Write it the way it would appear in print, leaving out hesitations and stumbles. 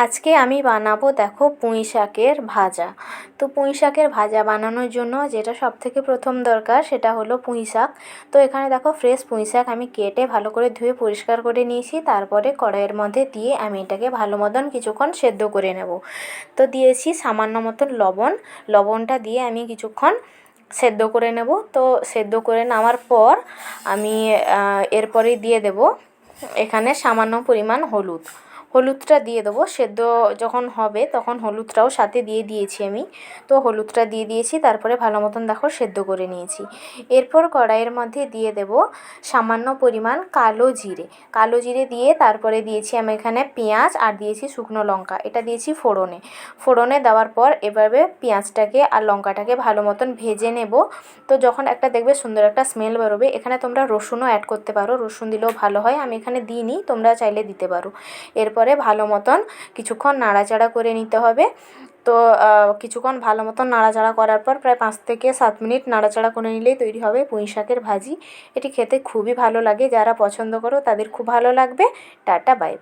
আজকে আমি বানাবো দেখো পুঁই শাকের ভাজা। তো পুঁই শাকের ভাজা বানানোর জন্য যেটা সবথেকে প্রথম দরকার সেটা হলো পুঁই শাক। তো এখানে দেখো ফ্রেশ পুঁই শাক আমি কেটে ভালো করে ধুয়ে পরিষ্কার করে নিয়েছি। তারপরে কড়াইয়ের মধ্যে দিয়ে আমি এটাকে ভালো মতন কিছুক্ষণ সেদ্ধ করে নেব। তো দিয়েছি সামান্য মতন লবণ। লবণটা দিয়ে আমি কিছুক্ষণ সেদ্ধ করে নেব। তো সেদ্ধ করে নেওয়ার পর আমি এরপরেই দিয়ে দেব এখানে সামান্য পরিমাণ হলুদটা দিয়ে দেবো। সেদ্ধ যখন হবে তখন হলুদটাও সাথে দিয়ে দিয়েছি আমি। তো হলুদটা দিয়ে দিয়েছি, তারপরে ভালো মতন দেখো সেদ্ধ করে নিয়েছি। এরপর কড়াইয়ের মধ্যে দিয়ে দেব সামান্য পরিমাণ কালো জিরে দিয়ে তারপরে দিয়েছি আমি এখানে পেঁয়াজ আর দিয়েছি শুকনো লঙ্কা। এটা দিয়েছি ফোড়নে দেওয়ার পর এভাবে পেঁয়াজটাকে আর লঙ্কাটাকে ভালো মতন ভেজে নেব। তো যখন একটা দেখবে সুন্দর একটা স্মেল বেরোবে, এখানে তোমরা রসুনও অ্যাড করতে পারো, রসুন দিলেও ভালো হয়। আমি এখানে দিইনি, তোমরা চাইলে দিতে পারো। এরপরে ভালো মতন কিছুক্ষণ নাড়াচাড়া করে নিতে হবে। তো কিছুক্ষণ ভালো মতন নাড়াচাড়া করার পর প্রায় 5 থেকে 7 মিনিট নাড়াচাড়া করে নিলেই তৈরি হবে পুঁই শাকের ভাজি। এটি খেতে খুবই ভালো লাগে, যারা পছন্দ করো তাদের খুব ভালো লাগবে। Ta ta, by.